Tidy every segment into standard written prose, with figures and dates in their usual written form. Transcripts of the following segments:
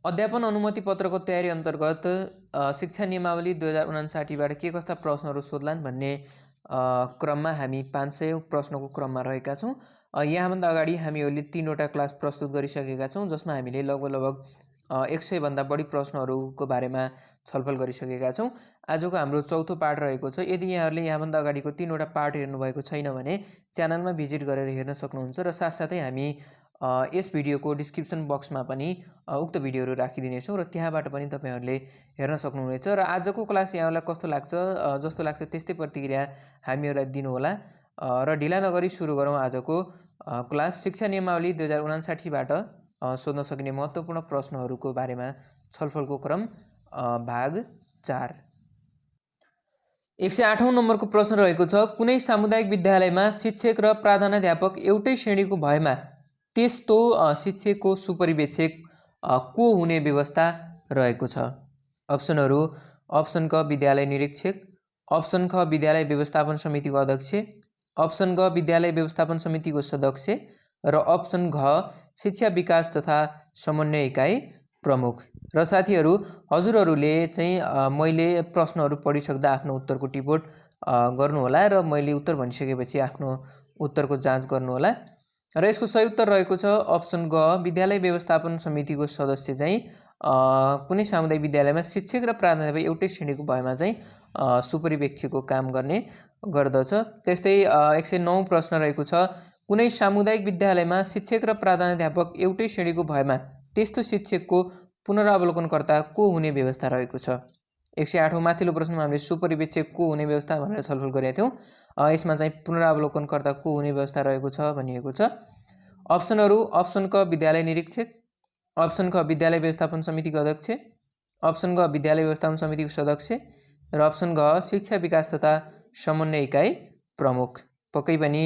अध्यापन अनुमति पत्रको तयारी अन्तर्गत शिक्षा नियमावली 2059 बाट के कस्ता प्रश्नहरू सोध्लान् भन्ने क्रममा हामी 500 प्रश्नको क्रममा रहेका छौँ। यहाँभन्दा अगाडि हामीहरूले 3वटा क्लास प्रस्तुत गरिसकेका छौँ, जसमा हामीले लगभग 100 भन्दा बढी प्रश्नहरूको बारेमा छलफल गरिसकेका छौँ। आजको हाम्रो चौथो पाठ रहेको छ। यदि यहाँहरूले यहाँभन्दा अगाडिको 3वटा पाठ हेर्नुभएको छैन भने च्यानलमा भिजिट गरेर हेर्न सक्नुहुन्छ र साथसाथै हामी यस भिडियोको डिस्क्रिप्सन बक्समा पनि उक्त भिडियोहरू राखिदिनेछौँ र त्यहाँबाट पनि तपाईँहरूले हेर्न सक्नुहुनेछ। र आजको क्लास यहाँलाई कस्तो लाग्छ, जस्तो लाग्छ त्यस्तै प्रतिक्रिया हामीहरूलाई दिनुहोला। र ढिला नगरी सुरु गरौँ आजको क्लास। शिक्षा नियमावली 2059 बाट सोध्न सकिने महत्त्वपूर्ण प्रश्नहरूको बारेमा छलफलको क्रम भाग 4। 108औं नम्बरको प्रश्न रहेको छ, कुनै सामुदायिक विद्यालयमा शिक्षक र प्रधानाध्यापक एउटै श्रेणीको भएमा त्यस्तो शिक्षकको सुपरिवेक्षक को हुने व्यवस्था रहेको छ? अप्सनहरू: अप्सन क विद्यालय निरीक्षक, अप्सन ख विद्यालय व्यवस्थापन समितिको अध्यक्ष, अप्सन ग विद्यालय व्यवस्थापन समितिको सदस्य र अप्सन घ शिक्षा विकास तथा समन्वय इकाइ प्रमुख। र साथीहरू, हजुरहरूले चाहिँ मैले प्रश्नहरू पढिसक्दा आफ्नो उत्तरको टिपोट गर्नुहोला र मैले उत्तर भनिसकेपछि आफ्नो उत्तरको जाँच गर्नुहोला। र यसको सही उत्तर रहेको छ अप्सन ग, विद्यालय व्यवस्थापन समितिको सदस्य चाहिँ कुनै सामुदायिक विद्यालयमा शिक्षक र प्राध्यापक एउटै श्रेणीको भएमा चाहिँ सुपरिवेक्षकको काम गर्ने गर्दछ। त्यस्तै 109 प्रश्न रहेको छ, कुनै सामुदायिक विद्यालयमा शिक्षक र प्रधानाध्यापक एउटै श्रेणीको भएमा त्यस्तो शिक्षकको पुनरावलोकनकर्ता को हुने व्यवस्था रहेको छ? 108औं माथिल्लो प्रश्नमा हामीले सुपरिवेक्षक को हुने व्यवस्था भनेर छलफल गरेका थियौँ। यसमा चाहिँ पुनरावलोकनकर्ता को हुने व्यवस्था रहेको छ भनिएको छ। अप्सनहरू: अप्सन क विद्यालय निरीक्षक, अप्सन ख विद्यालय व्यवस्थापन समितिको अध्यक्ष, अप्सन ग विद्यालय व्यवस्थापन समितिको सदस्य र अप्सन घ शिक्षा विकास तथा समन्वय इकाइ प्रमुख। पक्कै पनि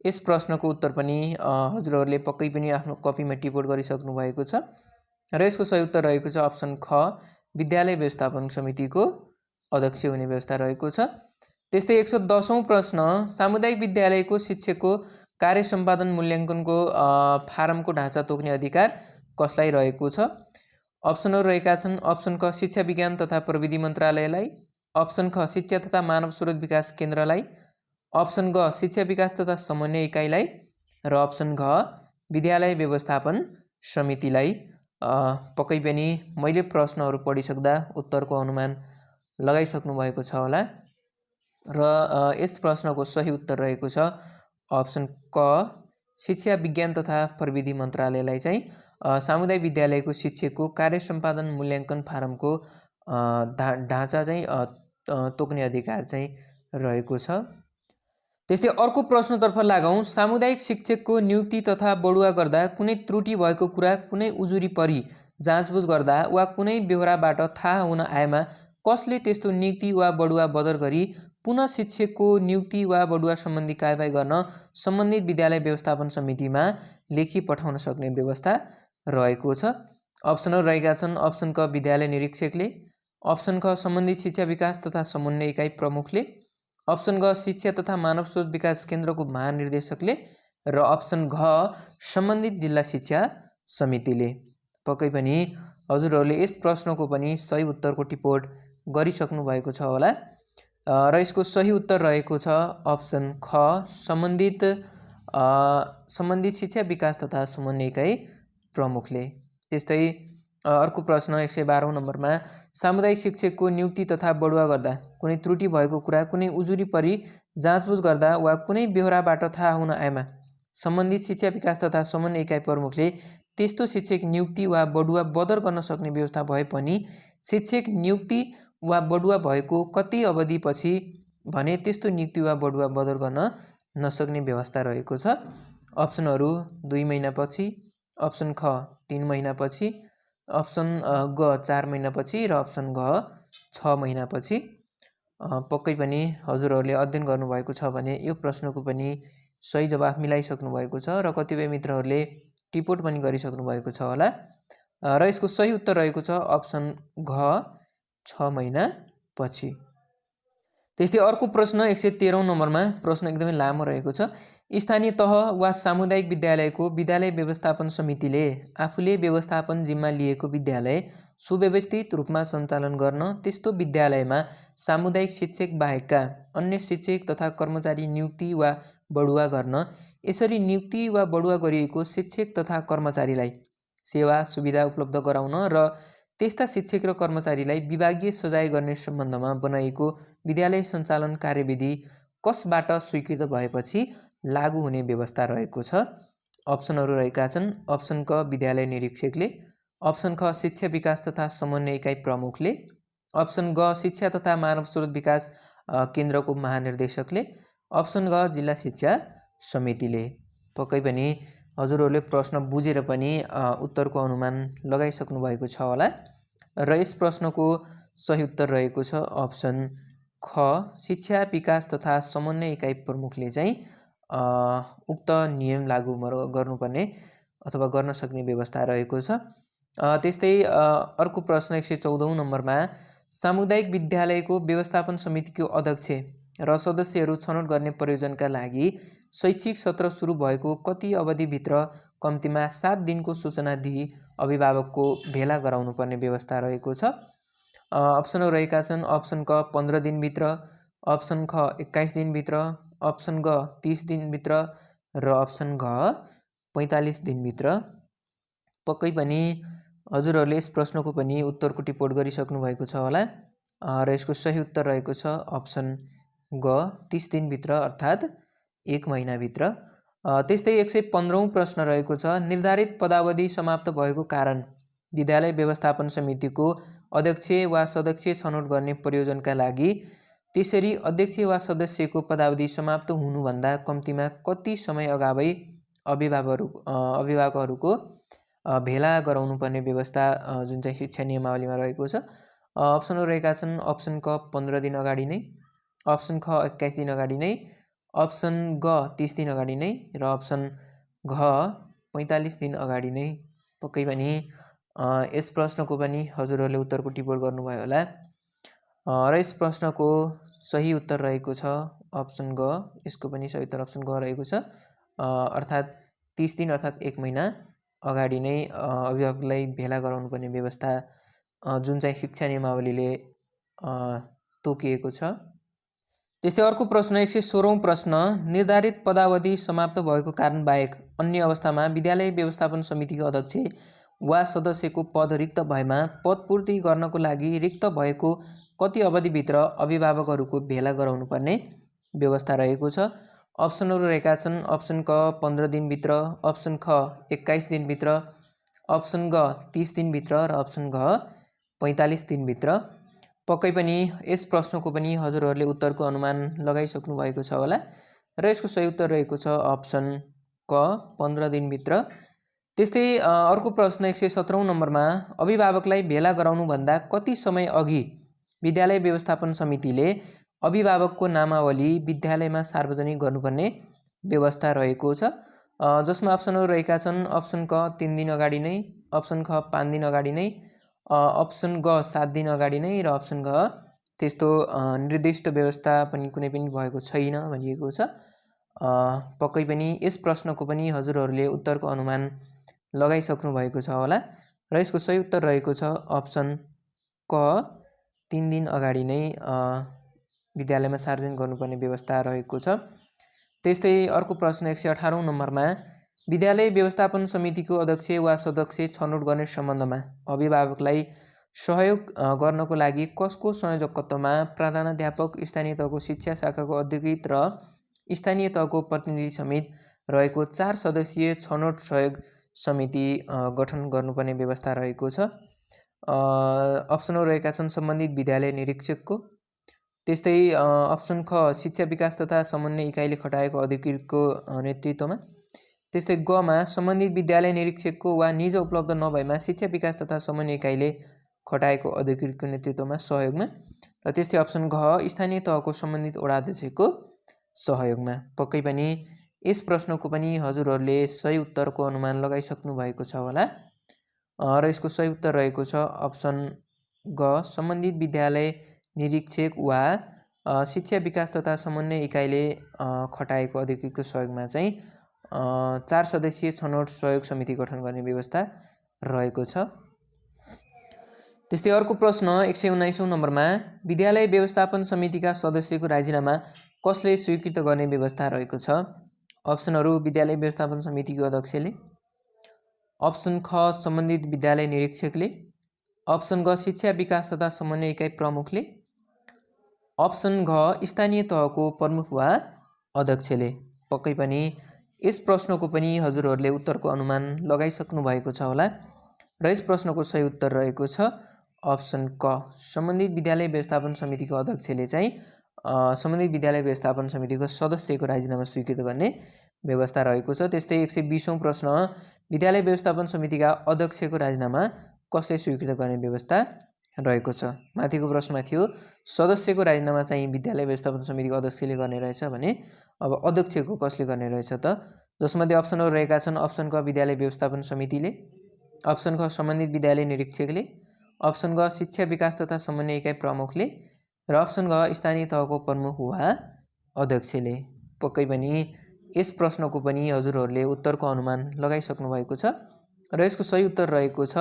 यस प्रश्नको उत्तर पनि हजुरहरूले पक्कै पनि आफ्नो कपीमा टिपोट गरिसक्नु भएको छ र यसको सही उत्तर रहेको छ अप्सन ख, विद्यालय व्यवस्थापन समितिको अध्यक्ष हुने व्यवस्था रहेको छ। त्यस्तै 110औं प्रश्न, सामुदायिक विद्यालयको शिक्षकको कार्य सम्पादन मूल्याङ्कनको फारमको ढाँचा तोक्ने अधिकार कसलाई रहेको छ? अप्सनहरू रहेका छन् अप्सन क शिक्षा विज्ञान तथा प्रविधि मन्त्रालयलाई, अप्सन ख शिक्षा तथा मानव स्रोत विकास केन्द्रलाई, अप्सन ग शिक्षा विकास तथा समन्वय इकाइलाई र अप्सन घ विद्यालय व्यवस्थापन समितिलाई। पक्कै पनि मैले प्रश्नहरू पढिसक्दा उत्तरको अनुमान लगाइसक्नु भएको छ होला र यस प्रश्नको सही उत्तर रहेको छ अप्सन क, शिक्षा विज्ञान तथा प्रविधि मन्त्रालयलाई चाहिँ सामुदायिक विद्यालयको शिक्षकको कार्य सम्पादन मूल्याङ्कन फारमको ढाँचा चाहिँ तोक्ने अधिकार चाहिँ रहेको छ। त्यस्तै अर्को प्रश्नतर्फ लागौँ। सामुदायिक शिक्षकको नियुक्ति तथा बढुवा गर्दा कुनै त्रुटि भएको कुरा कुनै उजुरी परी जाँचबुझ गर्दा वा कुनै बेहोराबाट थाहा हुन आएमा कसले त्यस्तो नियुक्ति वा बढुवा बदर गरी पुनः शिक्षकको नियुक्ति वा बढुवा सम्बन्धी कारबाही गर्न सम्बन्धित विद्यालय व्यवस्थापन समितिमा लेखी पठाउन सक्ने व्यवस्था रहेको छ? अप्सनहरू रहेका छन् अप्सन क विद्यालय निरीक्षकले, अप्सन ख सम्बन्धित शिक्षा विकास तथा समन्वय इकाइ प्रमुखले, अप्सन ग शिक्षा तथा मानव स्रोत विकास केन्द्रको महानिर्देशकले र अप्सन घ सम्बन्धित जिल्ला शिक्षा समितिले। पक्कै पनि हजुरहरूले यस प्रश्नको पनि सही उत्तरको टिपोट गरिसक्नु भएको छ होला र यसको सही उत्तर रहेको छ अप्सन ख, सम्बन्धित शिक्षा विकास तथा समन्वय इकाइ प्रमुखले। त्यस्तै अर्को प्रश्न 112औं नम्बरमा, सामुदायिक शिक्षकको नियुक्ति तथा बढुवा गर्दा कुनै त्रुटि भएको कुरा कुनै उजुरी परी जाँचबुझ गर्दा वा कुनै बेहोराबाट थाहा हुन आएमा सम्बन्धित शिक्षा विकास तथा समन्वय इकाइ प्रमुखले त्यस्तो शिक्षक नियुक्ति वा बढुवा बदर गर्न सक्ने व्यवस्था भए पनि शिक्षक नियुक्ति वा बढुवा भएको कति अवधिपछि भने त्यस्तो नियुक्ति वा बढुवा बदर गर्न नसक्ने व्यवस्था रहेको छ? अप्सनहरू 2 महिनापछि, अप्सन ख 3 महिनापछि, अप्सन ग 4 महिनापछि र अप्सन घ 6 महिनापछि। पक्कै पनि हजुरहरूले अध्ययन गर्नुभएको छ भने यो प्रश्नको पनि सही जवाफ मिलाइसक्नु भएको छ र कतिपय मित्रहरूले टिपोट पनि गरिसक्नु भएको छ होला र यसको सही उत्तर रहेको छ अप्सन घ 6 महिनापछि। त्यस्तै अर्को प्रश्न 113औं नम्बरमा प्रश्न एकदमै लामो रहेको छ। स्थानीय तह वा सामुदायिक विद्यालयको विद्यालय व्यवस्थापन समितिले आफूले व्यवस्थापन जिम्मा लिएको विद्यालय सुव्यवस्थित रूपमा सञ्चालन गर्न त्यस्तो विद्यालयमा सामुदायिक शिक्षक बाहेकका अन्य शिक्षक तथा कर्मचारी नियुक्ति वा बढुवा गर्न, यसरी नियुक्ति वा बढुवा गरिएको शिक्षक तथा कर्मचारीलाई सेवा सुविधा उपलब्ध गराउन र त्यस्ता शिक्षक र कर्मचारीलाई विभागीय सजाय गर्ने सम्बन्धमा बनाइएको विद्यालय सञ्चालन कार्यविधि कसबाट स्वीकृत भएपछि लागू हुने व्यवस्था रहेको छ। अप्सनहरू रहेका छन्। अप्सन क विद्यालय निरीक्षकले, अप्सन ख शिक्षा विकास तथा समन्वय इकाइ प्रमुखले, अप्सन ग शिक्षा तथा मानव स्रोत विकास केन्द्रको महानिर्देशकले, अप्सन घ जिल्ला शिक्षा समितिले। पक्कै पनि हजुरहरूले प्रश्न बुझेर पनि उत्तरको अनुमान लगाइसक्नु भएको छ होला र यस प्रश्नको सही उत्तर रहेको छ अप्सन ख शिक्षा विकास तथा समन्वय इकाइ प्रमुखले चाहिँ उक्त नियम लागू गर्नुपर्ने अथवा गर्न सक्ने व्यवस्था रहेको छ। त्यस्तै अर्को प्रश्न 114औं नम्बरमा सामुदायिक विद्यालयको व्यवस्थापन समितिको अध्यक्ष र सदस्यहरू छनौट गर्ने प्रयोजनका लागि शैक्षिक सत्र सुरु भएको कति अवधिभित्र कम्तीमा 7 दिनको सूचना दिई अभिभावकको भेला गराउनुपर्ने व्यवस्था रहेको छ। अप्सनहरू रहेका छन्। अप्सन क 15 दिनभित्र, अप्सन ख 21 दिनभित्र, अप्सन ग 30 दिनभित्र र अप्सन घ 45 दिनभित्र। पक्कै पनि हजुरहरूले यस प्रश्नको पनि उत्तरको टिपोट गरिसक्नु भएको छ होला र यसको सही उत्तर रहेको छ अप्सन ग 30 दिनभित्र अर्थात् 1 महिनाभित्र। त्यस्तै 115औं प्रश्न रहेको छ। निर्धारित पदावधि समाप्त भएको कारण विद्यालय व्यवस्थापन समितिको अध्यक्ष वा सदस्य छनौट गर्ने प्रयोजनका लागि त्यसरी अध्यक्ष वा सदस्यको पदावधि समाप्त हुनुभन्दा कम्तीमा कति समय अगावै अभिभावकहरूको भेला गराउनुपर्ने व्यवस्था जुन चाहिँ शिक्षा नियमावलीमा रहेको छ। अप्सनहरू रहेका छन्। अप्सन क 15 दिन अगाडि नै, अप्सन ख 21 दिन अगाडि नै, अप्सन ग 30 दिन अगाडि नै र अप्सन घ 45 दिन अगाडि नै। पक्कै पनि यस प्रश्नको पनि हजुरहरूले उत्तरको टिपोट गर्नुभयो होला र यस प्रश्नको सही उत्तर रहेको छ अप्सन ग। यसको पनि सही उत्तर अप्सन ग रहेको छ अर्थात् 30 दिन अर्थात् 1 महिना अगाडि नै अभिभावकलाई भेला गराउनुपर्ने व्यवस्था जुन चाहिँ शिक्षा नियमावलीले तोकिएको छ। त्यस्तै अर्को प्रश्न 116औं प्रश्न। निर्धारित पदावधि समाप्त भएको कारण बाहेक अन्य अवस्थामा विद्यालय व्यवस्थापन समितिको अध्यक्ष वा सदस्यको पद रिक्त भएमा पदपूर्ति गर्नको लागि रिक्त भएको कति अवधिभित्र अभिभावकहरूको भेला गराउनुपर्ने व्यवस्था रहेको छ। अप्सनहरू रहेका छन्। अप्सन क 15 दिनभित्र, अप्सन ख 21 दिनभित्र, अप्सन ग 30 दिनभित्र र अप्सन घ 45 दिनभित्र। पक्कै पनि यस प्रश्नको पनि हजुरहरूले उत्तरको अनुमान लगाइसक्नु भएको छ होला र यसको सही उत्तर रहेको छ अप्सन क 15 दिनभित्र। त्यस्तै अर्को प्रश्न 117औं नम्बरमा अभिभावकलाई भेला गराउनुभन्दा कति समय अघि विद्यालय व्यवस्थापन समितिले अभिभावकको नामावली विद्यालयमा सार्वजनिक गर्नुपर्ने व्यवस्था रहेको छ। जसमा अप्सनहरू रहेका छन्। अप्सन क 3 दिन अगाडि नै, अप्सन ख 5 दिन अगाडि नै, अप्सन ग 7 दिन अगाडि नै र अप्सन घ त्यस्तो निर्दिष्ट व्यवस्था पनि कुनै पनि भएको छैन भनिएको छ। पक्कै पनि यस प्रश्नको पनि हजुरहरूले उत्तरको अनुमान लगाइसक्नु भएको छ होला र यसको सही उत्तर रहेको छ अप्सन क 3 दिन अगाडि नै विद्यालयमा सार्वजनिक गर्नुपर्ने व्यवस्था रहेको छ। त्यस्तै अर्को प्रश्न 118औं नम्बरमा विद्यालय व्यवस्थापन समितिको अध्यक्ष वा सदस्य छनौट गर्ने सम्बन्धमा अभिभावकलाई सहयोग गर्नको लागि कसको संयोजकत्वमा प्रधानाध्यापक, स्थानीय तहको शिक्षा शाखाको अधिकृत र स्थानीय तहको प्रतिनिधि समेत रहेको 4 सदस्यीय छनौट सहयोग समिति गठन गर्नुपर्ने व्यवस्था रहेको छ। अप्सनहरू रहेका छन्। सम्बन्धित विद्यालय निरीक्षकको, त्यस्तै अप्सन ख शिक्षा विकास तथा समन्वय इकाइले खटाएको अधिकृतको नेतृत्वमा, त्यस्तै गमा सम्बन्धित विद्यालय निरीक्षकको वा निज उपलब्ध नभएमा शिक्षा विकास तथा समन्वय इकाइले खटाएको अधिकृतको नेतृत्वमा सहयोगमा र त्यस्तै अप्सन घ स्थानीय तहको सम्बन्धित वडाध्यक्षको सहयोगमा। पक्कै पनि यस प्रश्नको पनि हजुरहरूले सही उत्तरको अनुमान लगाइसक्नु भएको छ होला र यसको सही उत्तर रहेको छ अप्सन ग सम्बन्धित विद्यालय निरीक्षक वा शिक्षा विकास तथा समन्वय इकाइले खटाएको अधिकृतको सहयोगमा चाहिँ 4 सदस्यीय छनौट सहयोग समिति गठन गर्ने व्यवस्था रहेको छ। त्यस्तै अर्को प्रश्न 119औं नम्बरमा विद्यालय व्यवस्थापन समितिका सदस्यको राजीनामा कसले स्वीकृत गर्ने व्यवस्था रहेको छ? अप्सनहरू विद्यालय व्यवस्थापन समितिको अध्यक्षले, अप्सन ख सम्बन्धित विद्यालय निरीक्षकले, अप्सन ग शिक्षा विकास तथा समन्वय इकाइ प्रमुखले, अप्सन घ स्थानीय तहको प्रमुख वा अध्यक्षले। पक्कै पनि यस प्रश्नको पनि हजुरहरूले उत्तरको अनुमान लगाइसक्नु भएको छ होला र यस प्रश्नको सही उत्तर रहेको छ अप्सन क सम्बन्धित विद्यालय व्यवस्थापन समितिको अध्यक्षले चाहिँ सम्बन्धित विद्यालय व्यवस्थापन समितिको सदस्यको राजीनामा स्वीकृत गर्ने व्यवस्था रहेको छ। त्यस्तै 120औं प्रश्न विद्यालय व्यवस्थापन समितिका अध्यक्षको राजीनामा कसले स्वीकृत गर्ने व्यवस्था रहेको छ? माथिको प्रश्नमा थियो सदस्यको राजीनामा चाहिँ विद्यालय व्यवस्थापन समितिको अध्यक्षले गर्ने रहेछ भने अब अध्यक्षको कसले गर्ने रहेछ त? जसमध्ये अप्सनहरू रहेका छन् अप्सन क विद्यालय व्यवस्थापन समितिले, अप्सन ख सम्बन्धित विद्यालय निरीक्षकले, अप्सन ग शिक्षा विकास तथा समन्वय इकाइ प्रमुखले र अप्सन घ स्थानीय तहको प्रमुख वा अध्यक्षले। पक्कै पनि यस प्रश्नको पनि हजुरहरूले उत्तरको अनुमान लगाइसक्नु भएको छ र यसको सही उत्तर रहेको छ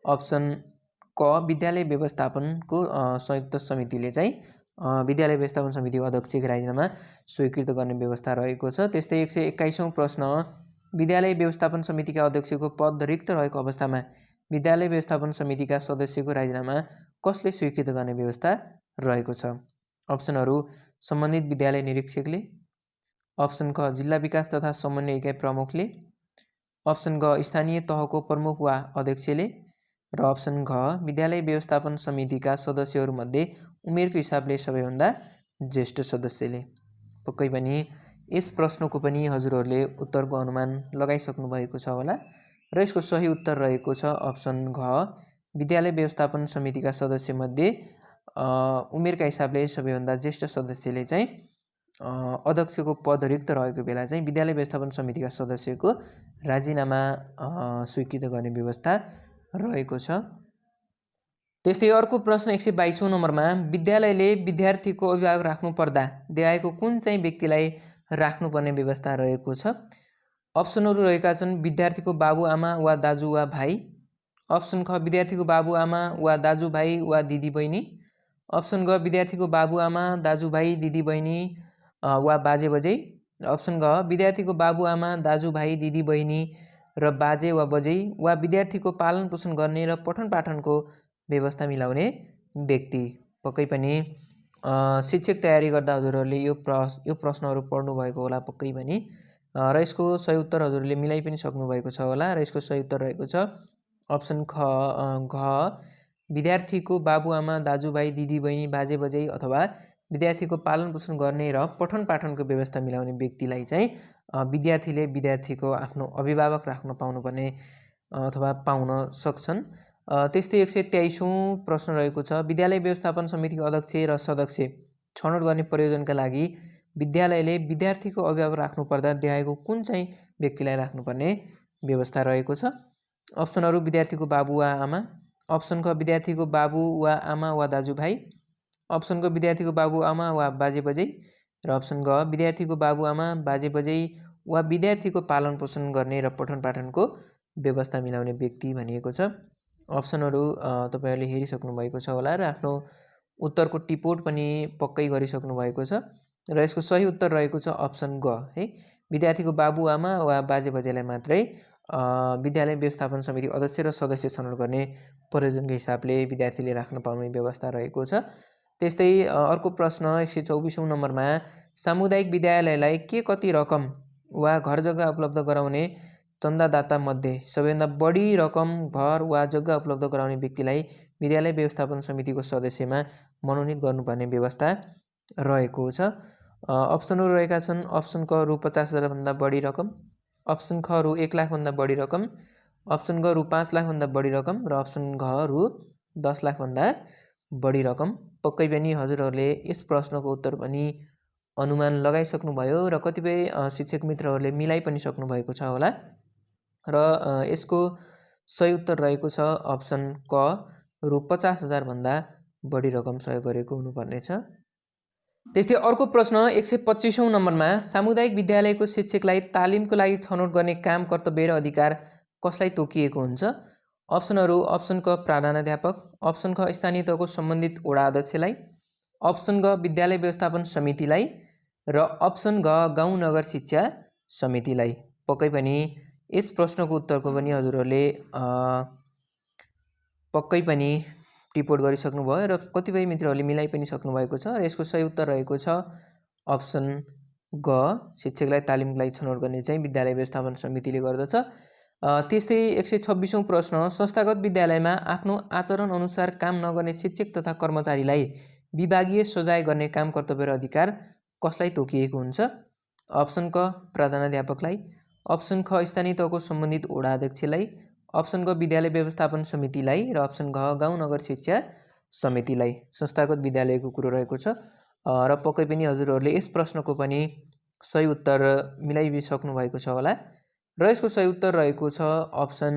अप्सन क विद्यालय व्यवस्थापनको संयुक्त समितिले चाहिँ विद्यालय व्यवस्थापन समितिको अध्यक्षको राजीनामा स्वीकृत गर्ने व्यवस्था रहेको छ। त्यस्तै 121औं प्रश्न विद्यालय व्यवस्थापन समितिका अध्यक्षको पद रिक्त रहेको अवस्थामा विद्यालय व्यवस्थापन समितिका सदस्यको राजीनामा कसले स्वीकृत गर्ने व्यवस्था रहेको छ? अप्सनहरू सम्बन्धित विद्यालय निरीक्षकले, अप्सन ख जिल्ला विकास तथा समन्वय इकाइ प्रमुखले, अप्सन ग स्थानीय तहको प्रमुख वा अध्यक्षले र अप्सन घ विद्यालय व्यवस्थापन समितिका सदस्यहरूमध्ये उमेरको हिसाबले सबैभन्दा ज्येष्ठ सदस्यले। पक्कै पनि यस प्रश्नको पनि हजुरहरूले उत्तरको अनुमान लगाइसक्नु भएको छ होला र यसको सही उत्तर रहेको छ अप्सन घ विद्यालय व्यवस्थापन समितिका सदस्यमध्ये उमेरका हिसाबले सबैभन्दा ज्येष्ठ सदस्यले चाहिँ अध्यक्षको पद रिक्त रहेको बेला चाहिँ विद्यालय व्यवस्थापन समितिका सदस्यको राजीनामा स्वीकृत गर्ने व्यवस्था रहेको छ। त्यस्तै अर्को प्रश्न 122औं नम्बरमा विद्यालयले विद्यार्थीको अभिभावक राख्नु पर्दा देखाएको कुन चाहिँ व्यक्तिलाई राख्नुपर्ने व्यवस्था रहेको छ? अप्सनहरू रहेका छन् विद्यार्थीको बाबुआमा वा दाजु वा भाइ, अप्सन ख विद्यार्थीको बाबुआमा वा दाजुभाइ वा दिदीबहिनी, अप्सन ग विद्यार्थीको बाबुआमा दाजुभाइ दिदीबहिनी वा बाजेबजै, अप्सन घ विद्यार्थीको बाबुआमा दाजुभाइ दिदीबहिनी र बाजे वा बजै वा विद्यार्थीको पालन पोषण गर्ने र पठन पाठनको व्यवस्था मिलाउने व्यक्ति। पक्कै पनि शिक्षक तयारी गर्दा हजुरहरूले यो प्रश्नहरू पढ्नु भएको होला पक्कै पनि र यसको सही उत्तर हजुरहरूले मिलाइ पनि सक्नु भएको छ होला र यसको सही उत्तर रहेको छ अप्सन घ विद्यार्थीको बाबुआमा दाजुभाइ दिदीबहिनी बाजे बजै अथवा विद्यार्थीको पालन पोषण गर्ने र पठन पाठनको व्यवस्था मिलाउने व्यक्तिलाई चाहिँ विद्यार्थीले विद्यार्थीको आफ्नो अभिभावक राख्न पाउनुपर्ने अथवा पाउन सक्छन्। त्यस्तै 123औं प्रश्न रहेको छ विद्यालय व्यवस्थापन समितिको अध्यक्ष र सदस्य छनौट गर्ने प्रयोजनका लागि विद्यालयले विद्यार्थीको अभिभावक राख्नुपर्दा देखाएको कुन चाहिँ व्यक्तिलाई राख्नुपर्ने व्यवस्था रहेको छ? अप्सनहरू विद्यार्थीको बाबु वा आमा, अप्सन ख विद्यार्थीको बाबु वा आमा वा दाजुभाइ, अप्सन ग विद्यार्थीको बाबु आमा वा बाजे बजै र अप्सन ग विद्यार्थीको बाबु आमा बाजे बजै वा विद्यार्थीको पालन पोषण गर्ने र पठन पाठनको व्यवस्था मिलाउने व्यक्ति भनिएको छ। अप्सनहरू तपाईँहरूले हेरिसक्नु भएको छ होला र आफ्नो उत्तरको टिपोट पनि पक्कै गरिसक्नु भएको छ र यसको सही उत्तर रहेको छ अप्सन ग है विद्यार्थीको बाबुआमा वा बाजे बजेलाई मात्रै विद्यालय व्यवस्थापन समिति अध्यक्ष र सदस्य छनौट गर्ने प्रयोजनको हिसाबले विद्यार्थीले राख्न पाउने व्यवस्था रहेको छ। त्यस्तै अर्को प्रश्न 124औं नम्बरमा सामुदायिक विद्यालयलाई के कति रकम वा घर जग्गा उपलब्ध गराउने चन्दादाता मध्ये सबैभन्दा बढी रकम घर वा जग्गा उपलब्ध गराउने व्यक्तिलाई विद्यालय व्यवस्थापन समितिको सदस्यमा मनोनित गर्नुपर्ने व्यवस्था रहेको छ। अप्सनहरू रहेका छन् अप्सन क रु 50,000 भन्दा बढी रकम, अप्सन ख रु 1 लाख भन्दा बढी रकम, अप्सन ग रु 5 लाख भन्दा बढी रकम र अप्सन घ रु 10 लाख भन्दा बढी रकम। पक्कै पनि हजुरहरूले यस प्रश्नको उत्तर पनि अनुमान लगाइसक्नु भयो र कतिपय शिक्षक मित्रहरूले मिलाइ पनि सक्नु भएको छ होला र यसको सही उत्तर रहेको छ अप्सन क रु 50,000 भन्दा बढी रकम सहयोग गरेको हुनुपर्नेछ। त्यस्तै अर्को प्रश्न 125औं नम्बरमा सामुदायिक विद्यालयको शिक्षकलाई तालिमको लागि छनौट गर्ने काम, कर्तव्य र अधिकार कसलाई तोकिएको हुन्छ? अप्सनहरू: अप्सन क प्रधानाध्यापक, अप्सन ख स्थानीय तहको सम्बन्धित वडा अध्यक्षलाई, अप्सन ग विद्यालय व्यवस्थापन समितिलाई र अप्सन घ गाउँ नगर शिक्षा समितिलाई। पक्कै पनि यस प्रश्नको उत्तरको पनि हजुरहरूले पक्कै पनि टिपोट गरिसक्नुभयो र कतिपय मित्रहरूले मिलाइ पनि सक्नुभएको छ र यसको सही उत्तर रहेको छ अप्सन ग, शिक्षकलाई तालिमको लागि छनौट गर्ने चाहिँ विद्यालय व्यवस्थापन समितिले गर्दछ। त्यस्तै 126औं प्रश्न संस्थागत विद्यालयमा आफ्नो आचरण अनुसार काम नगर्ने शिक्षक तथा कर्मचारीलाई विभागीय सजाय गर्ने काम, कर्तव्य र अधिकार कसलाई तोकिएको हुन्छ? अप्सन क प्रधानाध्यापकलाई, अप्सन ख स्थानीय तहको सम्बन्धित वडा अध्यक्षलाई, अप्सन ग विद्यालय व्यवस्थापन समितिलाई र अप्सन घ गाउँ नगर शिक्षा समितिलाई। संस्थागत विद्यालयको कुरो रहेको छ र पक्कै पनि हजुरहरूले यस प्रश्नको पनि सही उत्तर मिलाइसक्नु भएको छ होला र यसको सही उत्तर रहेको छ अप्सन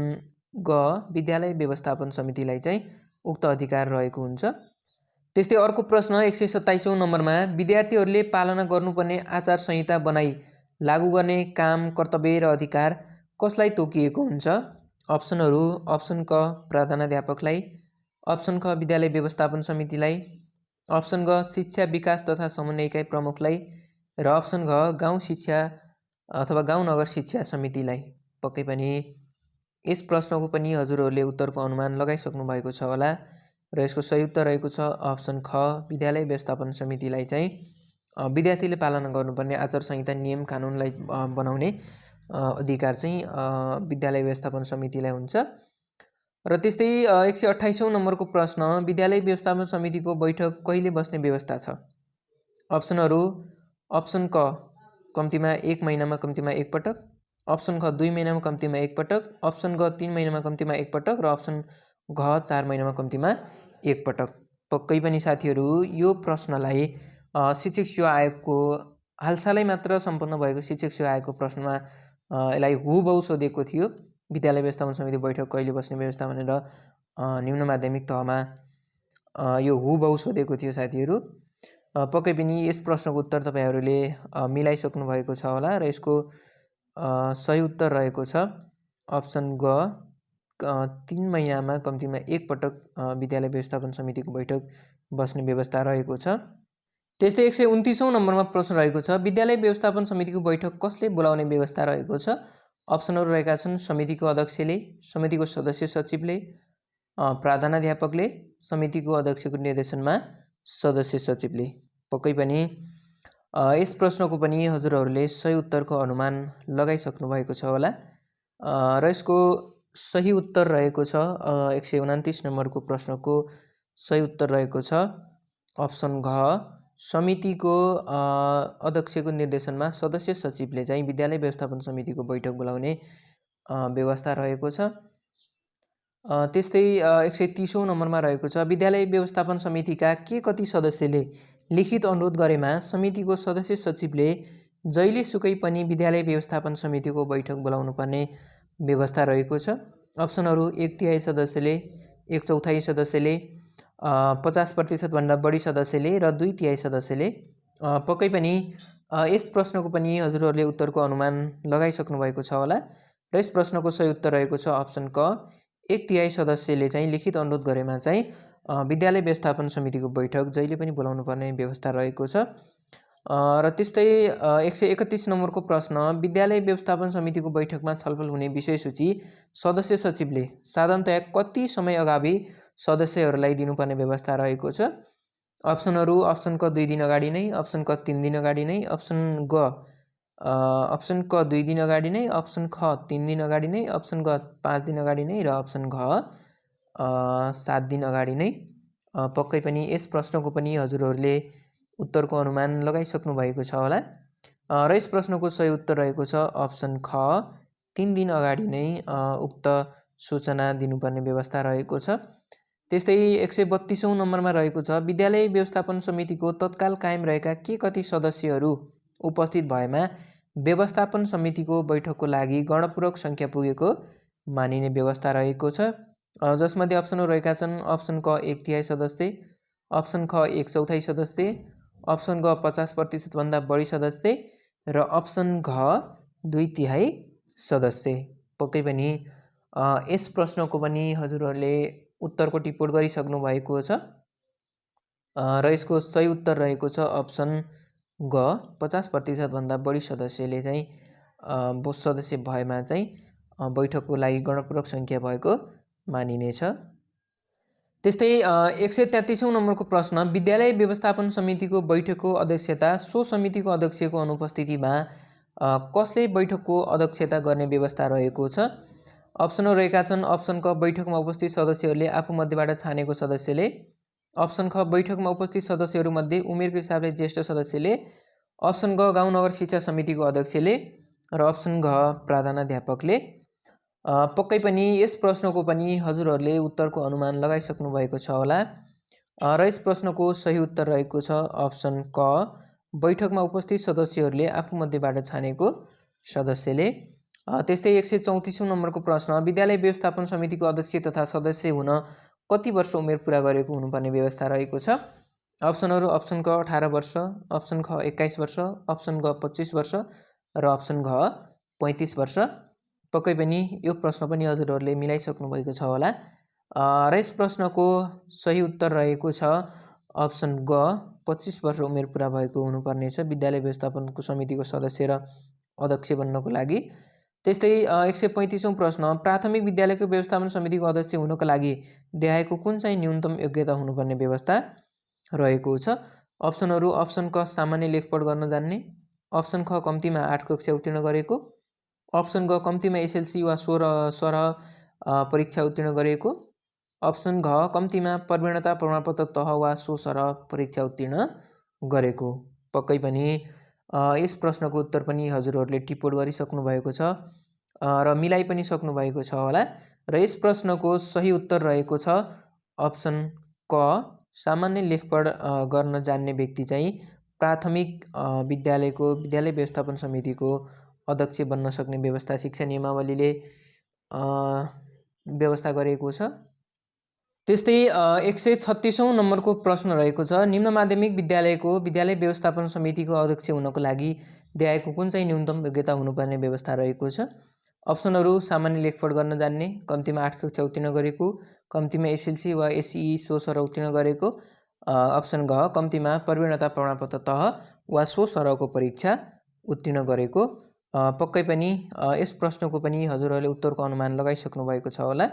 ग, विद्यालय व्यवस्थापन समितिलाई चाहिँ उक्त अधिकार रहेको हुन्छ। त्यस्तै अर्को प्रश्न 127औं नम्बरमा विद्यार्थीहरूले पालना गर्नुपर्ने आचार संहिता बनाई लागू गर्ने काम, कर्तव्य र अधिकार कसलाई तोकिएको हुन्छ? अप्सनहरू: अप्सन क प्रधानाध्यापकलाई, अप्सन ख विद्यालय व्यवस्थापन समितिलाई, अप्सन ग शिक्षा विकास तथा समन्वय इकाइ प्रमुखलाई र अप्सन घ गाउँ शिक्षा अथवा गाउँ नगर शिक्षा समितिलाई। पक्कै पनि यस प्रश्नको पनि हजुरहरूले उत्तरको अनुमान लगाइसक्नु भएको छ होला र यसको सही उत्तर रहेको छ अप्सन ख, विद्यालय व्यवस्थापन समितिलाई चाहिँ विद्यार्थीले पालना गर्नुपर्ने आचार संहिता, नियम कानुनलाई बनाउने अधिकार चाहिँ विद्यालय व्यवस्थापन समितिलाई हुन्छ। र त्यस्तै 128औं नम्बरको प्रश्न विद्यालय व्यवस्थापन समितिको बैठक कहिले बस्ने व्यवस्था छ? अप्सनहरू: अप्सन क कम्तीमा 1 महिनामा कम्तीमा 1 पटक, अप्सन ख 2 महिनामा कम्तीमा 1 पटक, अप्सन ग 3 महिनामा कम्तीमा 1 पटक र अप्सन घ 4 महिनामा कम्तीमा 1 पटक। पक्कै पनि साथीहरू यो प्रश्नलाई शिक्षक सेवा आयोगको हालसालै मात्र सम्पन्न भएको शिक्षक सेवा आयोगको प्रश्नमा यसलाई हुबहु सोधेको थियो, विद्यालय व्यवस्थापन समिति बैठक कहिले बस्ने व्यवस्था भनेर निम्न माध्यमिक तहमा यो हुबहु सोधेको थियो साथीहरू। पक्कै पनि यस प्रश्नको उत्तर तपाईहरूले मिलाइसक्नु भएको छ होला र यसको सही उत्तर रहेको छ अप्सन ग, 3 महिनामा कम्तीमा 1 पटक विद्यालय व्यवस्थापन समितिको बैठक बस्ने व्यवस्था रहेको छ। त्यस्तै 129औं नम्बरमा प्रश्न रहेको छ विद्यालय व्यवस्थापन समितिको बैठक कसले बोलाउने व्यवस्था रहेको छ? अप्सनहरू रहेका छन् समितिको अध्यक्षले, समितिको सदस्य सचिवले, प्रधानाध्यापकले, समितिको अध्यक्षको निर्देशनमा सदस्य सचिवले। पक्कै पनि यस प्रश्नको पनि हजुरहरूले सही उत्तरको अनुमान लगाइसक्नु भएको छ होला र यसको सही उत्तर रहेको छ 129 नम्बरको प्रश्नको सही उत्तर रहेको छ अप्सन घ, समितिको अध्यक्षको निर्देशनमा सदस्य सचिवले चाहिँ विद्यालय व्यवस्थापन समितिको बैठक बोलाउने व्यवस्था रहेको छ। त्यस्तै 130औं नम्बरमा रहेको छ विद्यालय व्यवस्थापन समितिका कति सदस्यले लिखित अनुरोध गरेमा समितिको सदस्य सचिवले जहिले सुकै पनि विद्यालय व्यवस्थापन समितिको बैठक बोलाउनु पर्ने व्यवस्था रहेको छ। अप्सनहरू: 1/3 सदस्यले, 1/4 सदस्यले, 50% भन्दा बढी सदस्यले र 2/3 सदस्यले। पक्कै पनि यस प्रश्नको पनि हजुरहरूले उत्तरको अनुमान लगाइसक्नु भएको छ होला र यस प्रश्नको सही उत्तर रहेको छ अप्सन क, 1/3 सदस्यले चाहिँ लिखित अनुरोध गरेमा चाहिँ विद्यालय व्यवस्थापन समितिको बैठक जहिले पनि बोलाउनु पर्ने व्यवस्था रहेको छ। र त्यस्तै 131 नम्बरको प्रश्न विद्यालय व्यवस्थापन समितिको बैठकमा छलफल हुने विषय सूची सदस्य सचिवले साधारणतया कति समय अगाडि सदस्यहरूलाई दिनुपर्ने व्यवस्था रहेको छ? अप्सनहरू: अप्सन क 2 दिन अगाडि नै, अप्सन क 3 दिन अगाडि नै, अप्सन क 2 दिन अगाडि नै, अप्सन ख 3 दिन अगाडि नै, अप्सन ग 5 दिन अगाडि नै र अप्सन घ 7 दिन अगाडि नै। पक्कै पनि यस प्रश्नको पनि हजुरहरूले उत्तरको अनुमान लगाइसक्नु भएको छ होला र यस प्रश्नको सही उत्तर रहेको छ अप्सन ख, 3 दिन अगाडि नै उक्त सूचना दिनुपर्ने व्यवस्था रहेको छ। त्यस्तै 132औं नम्बरमा रहेको छ विद्यालय व्यवस्थापन समितिको तत्काल कायम रहेका कति सदस्यहरू उपस्थित भएमा व्यवस्थापन समितिको बैठकको लागि गणपूरक सङ्ख्या पुगेको मानिने व्यवस्था रहेको छ, जसमध्ये अप्सनहरू रहेका छन् अप्सन क 1/3 सदस्य, अप्सन ख 1/4 सदस्य, अप्सन ग 50% भन्दा बढी सदस्य र अप्सन घ 2/3 सदस्य। पक्कै पनि यस प्रश्नको पनि हजुरहरूले उत्तरको टिप्पण गरिसक्नु भएको छ र यसको सही उत्तर रहेको छ अप्सन ग 50% भन्दा बढी सदस्यले चाहिँ सदस्य भएमा चाहिँ बैठकको लागि गणपूर्वक सङ्ख्या भएको मानिनेछ। त्यस्तै 133औं नम्बरको प्रश्न, विद्यालय व्यवस्थापन समितिको बैठकको अध्यक्षता सो समितिको अध्यक्षको अनुपस्थितिमा कसले बैठकको अध्यक्षता गर्ने व्यवस्था रहेको छ? अप्सनहरू रहेका छन्। अप्सन क, बैठकमा उपस्थित सदस्यहरूले आफूमध्येबाट छानेको सदस्यले। अप्सन ख, बैठकमा उपस्थित सदस्यहरूमध्ये उमेरको हिसाबले ज्येष्ठ सदस्यले। अप्सन ग, गाउँ नगर शिक्षा समितिको अध्यक्षले र अप्सन घ, प्रधानाध्यापकले। पक्कै पनि यस प्रश्नको पनि हजुरहरूले उत्तरको अनुमान लगाइसक्नु भएको छ होला र यस प्रश्नको सही उत्तर रहेको छ अप्सन क, बैठकमा उपस्थित सदस्यहरूले आफूमध्येबाट छानेको सदस्यले। त्यस्तै 134औं नम्बरको प्रश्न, विद्यालय व्यवस्थापन समितिको अध्यक्ष तथा सदस्य हुन कति वर्ष उमेर पुरा गरेको हुनुपर्ने व्यवस्था रहेको छ? अप्सनहरू अप्सन क 18 वर्ष, अप्सन ख 21 वर्ष, अप्सन ग 25 वर्ष र अप्सन घ 35 वर्ष। पक्कै पनि यो प्रश्न पनि हजुरहरूले मिलाइसक्नु भएको छ होला र यस प्रश्नको सही उत्तर रहेको छ अप्सन ग, 25 वर्ष उमेर पुरा भएको हुनुपर्ने छ विद्यालय व्यवस्थापनको समितिको सदस्य र अध्यक्ष बन्नको लागि। त्यस्तै 135औं प्रश्न, प्राथमिक विद्यालयको व्यवस्थापन समितिको अध्यक्ष हुनको लागि देखाएको कुन चाहिँ न्यूनतम योग्यता हुनुपर्ने व्यवस्था रहेको छ? अप्सनहरू अप्सन क, सामान्य लेखपढ गर्न जान्ने। अप्सन ख, कम्तीमा 8 कक्षा उत्तीर्ण गरेको। अप्सन ग, कम्तीमा एसएलसी वा सरह परीक्षा उत्तीर्ण गरेको। अप्सन घ, कम्तीमा प्रवीणता प्रमाणपत्र तह वा सो सरह परीक्षा उत्तीर्ण गरेको। पक्कै पनि यस प्रश्नको उत्तर पनि हजुरहरूले टिप्पण गरिसक्नु भएको छ र मिलाइ पनि सक्नु भएको छ होला र यस प्रश्नको सही उत्तर रहेको छ अप्सन क, सामान्य लेखपढ गर्न जान्ने व्यक्ति चाहिँ प्राथमिक विद्यालयको विद्यालय व्यवस्थापन समितिको अध्यक्ष बन्न सक्ने व्यवस्था शिक्षा नियमावलीले व्यवस्था गरेको छ। त्यस्तै 136औं नम्बरको प्रश्न रहेको छ, निम्न माध्यमिक विद्यालयको विद्यालय व्यवस्थापन समितिको अध्यक्ष हुनको लागि देखाएको कुन चाहिँ न्यूनतम योग्यता हुनुपर्ने व्यवस्था रहेको छ? अप्सनहरू सामान्य लेखपढ गर्न जान्ने, कम्तीमा 8 कक्षा उत्तीर्ण गरेको, कम्तीमा एसएलसी वा एसई सो सरह उत्तीर्ण गरेको। अप्सन घ, कम्तीमा प्रवीणता प्रमाणपत्र तह वा सो सरहको परीक्षा उत्तीर्ण गरेको। पक्कै पनि यस प्रश्नको पनि हजुरहरूले उत्तरको अनुमान लगाइसक्नु भएको छ होला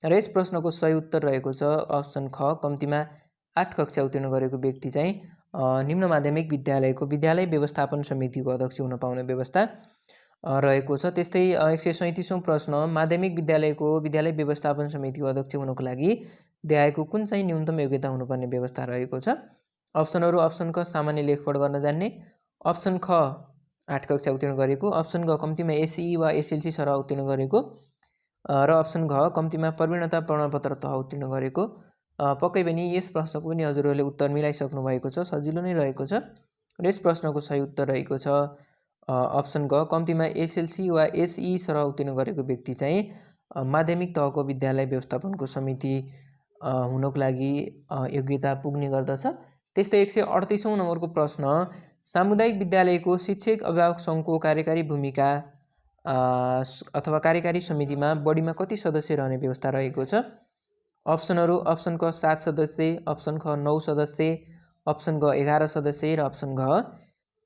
र यस प्रश्नको सही उत्तर रहेको छ अप्सन ख, कम्तीमा 8 कक्षा उत्तीर्ण गरेको व्यक्ति चाहिँ निम्न माध्यमिक विद्यालयको विद्यालय व्यवस्थापन समितिको अध्यक्ष हुन पाउने व्यवस्था रहेको छ। त्यस्तै 137औं प्रश्न, माध्यमिक विद्यालयको विद्यालय व्यवस्थापन समितिको अध्यक्ष हुनको लागि देखाएको कुन चाहिँ न्यूनतम योग्यता हुनुपर्ने व्यवस्था रहेको छ? अप्सनहरू अप्सन क, सामान्य लेखपढ गर्न जान्ने। अप्सन ख, 8 कक्षा उत्तीर्ण गरेको। अप्सन ग, कम्तीमा एसई वा एसएलसी सरह उत्तीर्ण गरेको र अप्सन घ, कम्तीमा प्रवीणता प्रमाणपत्र तह उत्तीर्ण गरेको। पक्कै पनि यस प्रश्नको पनि हजुरहरूले उत्तर मिलाइसक्नु भएको छ, सजिलो नै रहेको छ र यस प्रश्नको सही उत्तर रहेको छ अप्सन ग, कम्तीमा एसएलसी वा एसई सरह उत्तीर्ण गरेको व्यक्ति चाहिँ माध्यमिक तहको विद्यालय व्यवस्थापनको समिति हुनको लागि योग्यता पुग्ने गर्दछ। त्यस्तै 138औं नम्बरको प्रश्न, सामुदायिक विद्यालयको शिक्षक अभिभावक सङ्घको कार्यकारी भूमिका अथवा कार्यकारी समितिमा बढीमा कति सदस्य रहने व्यवस्था रहेको छ? अप्सनहरू अप्सन क 7 सदस्य, अप्सन ख 9 सदस्य, अप्सन ग 11 सदस्य र अप्सन घ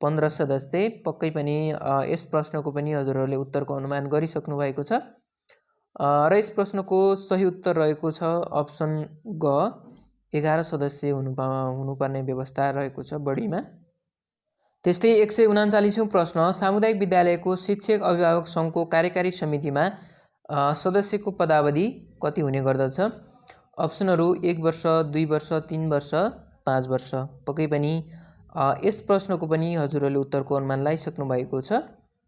15 सदस्य। पक्कै पनि यस प्रश्नको पनि हजुरहरूले उत्तरको अनुमान गरिसक्नु भएको छ र यस प्रश्नको सही उत्तर रहेको छ अप्सन ग, 11 सदस्य हुनुपर्ने व्यवस्था रहेको छ बढीमा। त्यस्तै 139औं प्रश्न, सामुदायिक विद्यालयको शिक्षक अभिभावक सङ्घको कार्यकारी समितिमा सदस्यको पदावधि कति हुने गर्दछ? अप्सनहरू 1 वर्ष, 2 वर्ष, 3 वर्ष, 5 वर्ष। पक्कै पनि यस प्रश्नको पनि हजुरहरूले उत्तरको अनुमान लगाइसक्नु भएको छ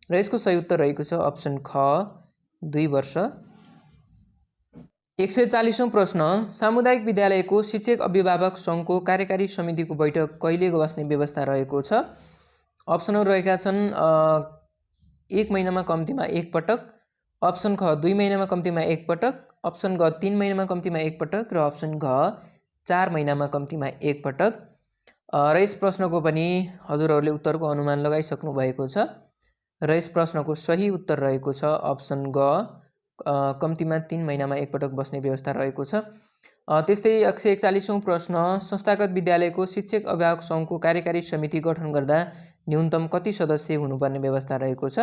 र यसको सही उत्तर रहेको छ अप्सन ख, 2 वर्ष। 140औं प्रश्न, सामुदायिक विद्यालयको शिक्षक अभिभावक सङ्घको कार्यकारी समितिको बैठक कहिले बस्ने व्यवस्था रहेको छ? अप्सनहरू रहेका छन् 1 महिनामा कम्तीमा 1 पटक, अप्सन ख 2 महिनामा कम्तीमा 1 पटक, अप्सन ग 3 महिनामा कम्तीमा 1 पटक र अप्सन घ 4 महिनामा कम्तीमा 1 पटक। र यस प्रश्नको पनि हजुरहरूले उत्तरको अनुमान लगाइसक्नु भएको छ र यस प्रश्नको सही उत्तर रहेको छ अप्सन ग, कम्तीमा 3 महिनामा एकपटक बस्ने व्यवस्था रहेको छ। त्यस्तै 141औं प्रश्न, संस्थागत विद्यालयको शिक्षक अभिभावक सङ्घको कार्यकारी समिति गठन गर्दा न्यूनतम कति सदस्य हुनुपर्ने व्यवस्था रहेको छ?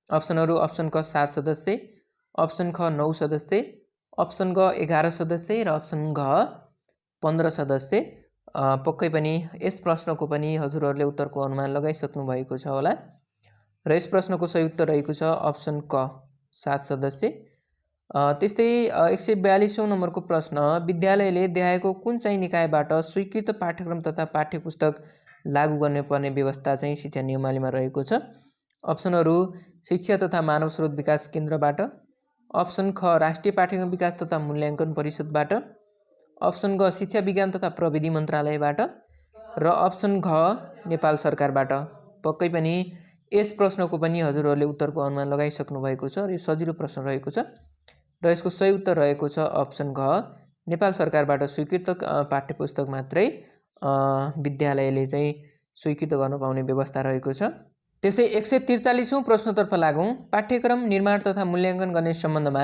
अप्सनहरू अप्सन क 7 सदस्य, अप्सन ख 9 सदस्य, अप्सन ग 11 सदस्य र अप्सन घ 15 सदस्य। पक्कै पनि यस प्रश्नको पनि हजुरहरूले उत्तरको अनुमान लगाइसक्नु भएको छ होला र यस प्रश्नको सही उत्तर रहेको छ अप्सन क 7 सदस्य। त्यस्तै 142औं नम्बरको प्रश्न, विद्यालयले देखाएको कुन चाहिँ निकायबाट स्वीकृत पाठ्यक्रम तथा पाठ्यपुस्तक लागू गर्नुपर्ने व्यवस्था चाहिँ शिक्षा नियमावलीमा रहेको छ? अप्सनहरू शिक्षा तथा मानव स्रोत विकास केन्द्रबाट, अप्सन ख राष्ट्रिय पाठ्यक्रम विकास तथा मूल्याङ्कन परिषदबाट, अप्सन ग शिक्षा विज्ञान तथा प्रविधि मन्त्रालयबाट र अप्सन घ नेपाल सरकारबाट। पक्कै पनि यस प्रश्नको पनि हजुरहरूले उत्तरको अनुमान लगाइसक्नु भएको छ र यो सजिलो प्रश्न रहेको छ र यसको सही उत्तर रहेको छ अप्सन घ, नेपाल सरकारबाट स्वीकृत पाठ्यपुस्तक मात्रै विद्यालयले चाहिँ स्वीकृत गर्न पाउने व्यवस्था रहेको छ। त्यस्तै 143औं प्रश्नतर्फ लागौँ। पाठ्यक्रम निर्माण तथा मूल्याङ्कन गर्ने सम्बन्धमा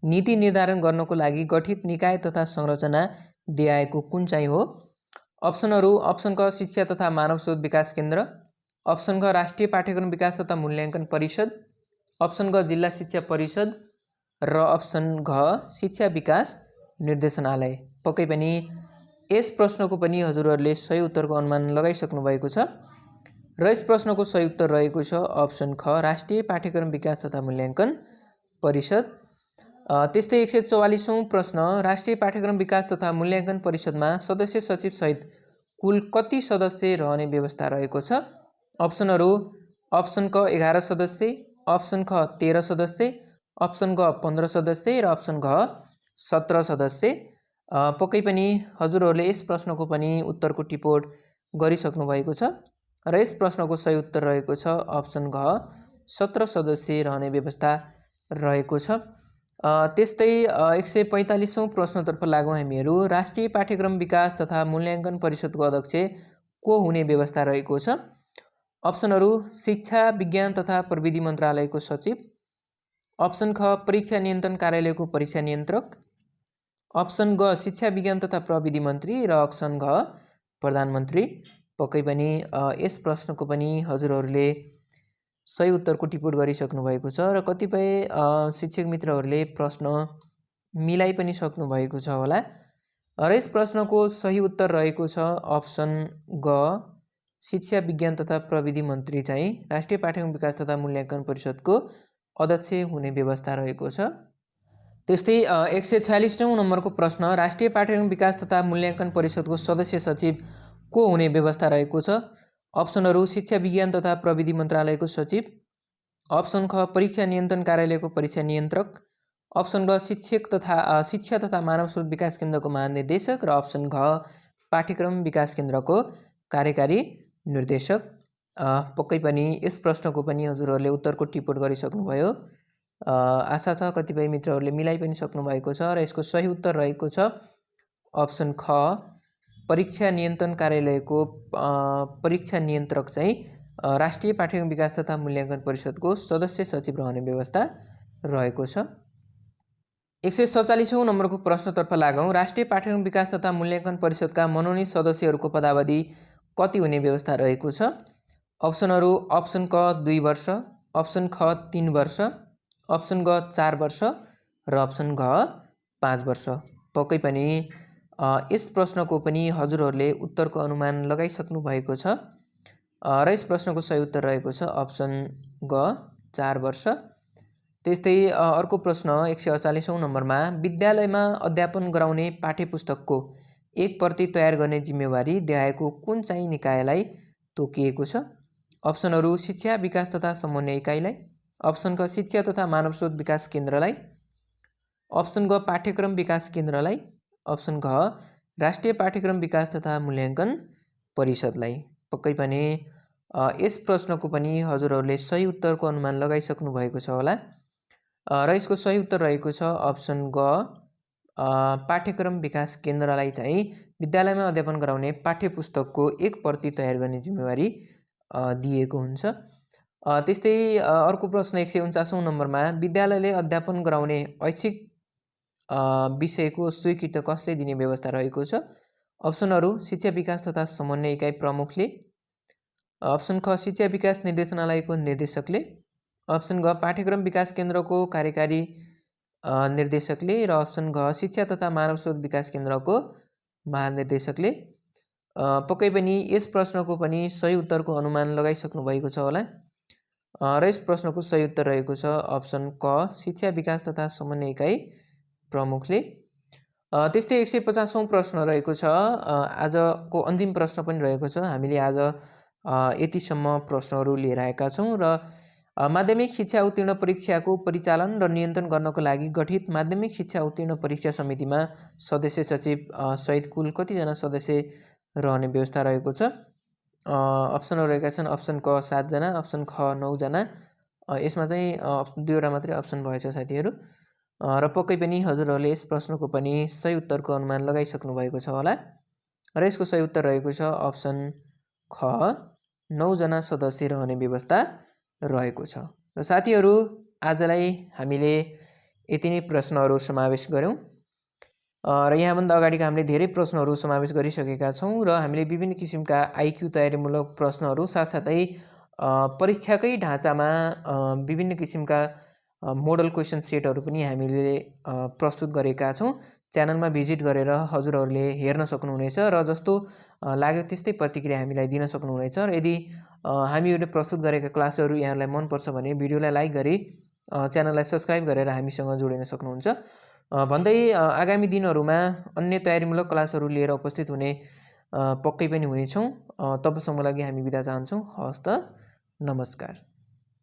नीति निर्धारण गर्नको लागि गठित निकाय तथा संरचना दिएको कुन चाहिँ हो? अप्सनहरू अप्सन क शिक्षा तथा मानव स्रोत विकास केन्द्र, अप्सन ग राष्ट्रिय पाठ्यक्रम विकास तथा मूल्याङ्कन परिषद, अप्सन ग जिल्ला शिक्षा परिषद र अप्सन घ शिक्षा विकास निर्देशनालय। पक्कै पनि यस प्रश्नको पनि हजुरहरूले सही उत्तरको अनुमान लगाइसक्नु भएको छ र यस प्रश्नको सही उत्तर रहेको छ अप्सन ख राष्ट्रिय पाठ्यक्रम विकास तथा मूल्याङ्कन परिषद। त्यस्तै 144औं प्रश्न, राष्ट्रिय पाठ्यक्रम विकास तथा मूल्याङ्कन परिषदमा सदस्य सचिव सहित कुल कति सदस्य रहने व्यवस्था रहेको छ? अप्सनहरू अप्सन क 11 सदस्य, अप्सन ख 13 सदस्य, अप्सन ग 15 सदस्य र अप्सन घ 17 सदस्य। पक्कै पनि हजुरहरूले यस प्रश्नको पनि उत्तरको टिपोट गरिसक्नु भएको छ र यस प्रश्नको सही उत्तर रहेको छ अप्सन घ 17 सदस्य रहने व्यवस्था रहेको छ। त्यस्तै 145औं प्रश्नतर्फ लागौँ हामीहरू। राष्ट्रिय पाठ्यक्रम विकास तथा मूल्याङ्कन परिषदको अध्यक्ष को हुने व्यवस्था रहेको छ? अप्सनहरू शिक्षा विज्ञान तथा प्रविधि मन्त्रालयको सचिव, अप्सन ख परीक्षा नियन्त्रण कार्यालयको परीक्षा नियन्त्रक, अप्सन ग शिक्षा विज्ञान तथा प्रविधि मन्त्री र अप्सन घ प्रधानमन्त्री। पक्कै पनि यस प्रश्नको पनि हजुरहरूले सही उत्तरको टिपोट गरिसक्नु भएको छ र कतिपय शिक्षक मित्रहरूले प्रश्न मिलाइ पनि सक्नु भएको छ होला र यस प्रश्नको सही उत्तर रहेको छ अप्सन ग शिक्षा विज्ञान तथा प्रविधि मन्त्री चाहिँ राष्ट्रिय पाठ्यक्रम विकास तथा मूल्याङ्कन परिषदको अध्यक्ष हुने व्यवस्था रहेको छ। त्यस्तै 146औं नम्बरको प्रश्न, राष्ट्रिय पाठ्यक्रम विकास तथा मूल्याङ्कन परिषदको सदस्य सचिव को हुने व्यवस्था रहेको छ? अप्सनहरू शिक्षा विज्ञान तथा प्रविधि मन्त्रालयको सचिव, अप्सन ख परीक्षा नियन्त्रण कार्यालयको परीक्षा नियन्त्रक, अप्सन ग शिक्षा तथा मानव स्रोत विकास केन्द्रको महानिर्देशक र अप्सन घ पाठ्यक्रम विकास केन्द्रको कार्यकारी निर्देशक। पक्कै पनि यस प्रश्नको पनि हजुरहरूले उत्तरको टिपोट गरिसक्नुभयो। आशा छ कतिपय मित्रहरूले मिलाइ पनि सक्नु भएको छ र यसको सही उत्तर रहेको छ अप्सन ख परीक्षा नियन्त्रण कार्यालयको परीक्षा नियन्त्रक चाहिँ राष्ट्रिय पाठ्यक्रम विकास तथा मूल्याङ्कन परिषदको सदस्य सचिव रहने व्यवस्था रहेको छ। 147औं नम्बरको प्रश्नतर्फ लागौँ। राष्ट्रिय पाठ्यक्रम विकास तथा मूल्याङ्कन परिषदका मनोनित सदस्यहरूको पदावधि कति हुने व्यवस्था रहेको छ? अप्सनहरू अप्सन क 2 वर्ष, अप्सन ख 3 वर्ष, अप्सन ग 4 वर्ष र अप्सन घ 5 वर्ष। पक्कै पनि यस प्रश्नको पनि हजुरहरूले उत्तरको अनुमान लगाइसक्नु भएको छ र यस प्रश्नको सही उत्तर रहेको छ अप्सन ग 4 वर्ष। त्यस्तै अर्को प्रश्न 148औं नम्बरमा, विद्यालयमा अध्यापन गराउने पाठ्यपुस्तकको एक प्रति तयार गर्ने जिम्मेवारी देखाएको कुन चाहिँ निकायलाई तोकिएको छ? अप्सनहरू शिक्षा विकास तथा समन्वय इकाइलाई, अप्सन क शिक्षा तथा मानव स्रोत विकास केन्द्रलाई, अप्सन ग पाठ्यक्रम विकास केन्द्रलाई, अप्सन घ राष्ट्रिय पाठ्यक्रम विकास तथा मूल्याङ्कन परिषदलाई। पक्कै पनि यस प्रश्नको पनि हजुरहरूले सही उत्तरको अनुमान लगाइसक्नु भएको छ होला र यसको सही उत्तर रहेको छ अप्सन ग पाठ्यक्रम विकास केन्द्रलाई चाहिँ विद्यालयमा अध्यापन गराउने पाठ्यपुस्तकको 1 प्रति तयार गर्ने जिम्मेवारी दिएको हुन्छ। त्यस्तै अर्को प्रश्न 149औं नम्बरमा विद्यालयले अध्यापन गराउने ऐच्छिक विषयको स्वीकृति कसले दिने व्यवस्था रहेको छ? अप्सनहरू शिक्षा विकास तथा समन्वय इकाइ प्रमुखले, अप्सन ख शिक्षा विकास निर्देशनालयको निर्देशकले, अप्सन घ पाठ्यक्रम विकास केन्द्रको कार्यकारी निर्देशकले र अप्सन घ शिक्षा तथा मानव स्रोत विकास केन्द्रको महानिर्देशकले। पक्कै पनि यस प्रश्नको पनि सही उत्तरको अनुमान लगाइसक्नु भएको छ होला र यस प्रश्नको सही उत्तर रहेको छ अप्सन क शिक्षा विकास तथा समन्वय इकाइ प्रमुखले। त्यस्तै 150औं प्रश्न रहेको छ। आजको अन्तिम प्रश्न पनि रहेको छ। हामीले आज यतिसम्म प्रश्नहरू लिएर आएका छौँ र माध्यमिक शिक्षा उत्तीर्ण परीक्षाको परिचालन र नियन्त्रण गर्नको लागि गठित माध्यमिक शिक्षा उत्तीर्ण परीक्षा समितिमा सदस्य सचिव सहित कुल कतिजना सदस्य रहने व्यवस्था रहेको छ? अप्सनहरू रहेका छन् अप्सन क 7 जना, अप्सन ख 9 जना। यसमा चाहिँ 2वटा मात्रै अप्सन भएछ साथीहरू र पक्कै पनि हजुरहरूले यस प्रश्नको पनि सही उत्तरको अनुमान लगाइसक्नु भएको छ होला र यसको सही उत्तर रहेको छ अप्सन ख 9 जना सदस्य रहने व्यवस्था रहेको छ। र साथीहरू आजलाई हामीले यति नै प्रश्नहरू समावेश गऱ्यौँ र यहाँभन्दा अगाडिका हामीले धेरै प्रश्नहरू समावेश गरिसकेका छौँ र हामीले विभिन्न किसिमका आइक्यू तयारीमूलक प्रश्नहरू साथसाथै परीक्षाकै ढाँचामा विभिन्न किसिमका मोडल क्वेसन सेटहरू पनि हामीले प्रस्तुत गरेका छौँ। च्यानलमा भिजिट गरेर हजुरहरूले हेर्न सक्नुहुनेछ र जस्तो लाग्यो त्यस्तै प्रतिक्रिया हामीलाई दिन सक्नुहुनेछ र यदि हामीहरूले प्रस्तुत गरेका क्लासहरू यहाँलाई मनपर्छ भने भिडियोलाई लाइक गरी च्यानललाई सब्सक्राइब गरेर हामीसँग जोडिन सक्नुहुन्छ। भन्दै आगामी दिनहरूमा अन्य तयारीमूलक क्लासहरू लिएर उपस्थित हुने पक्कै पनि हुनेछौँ। तबसम्मको लागि हामी बिदा चाहन्छौँ। हवस् त, नमस्कार।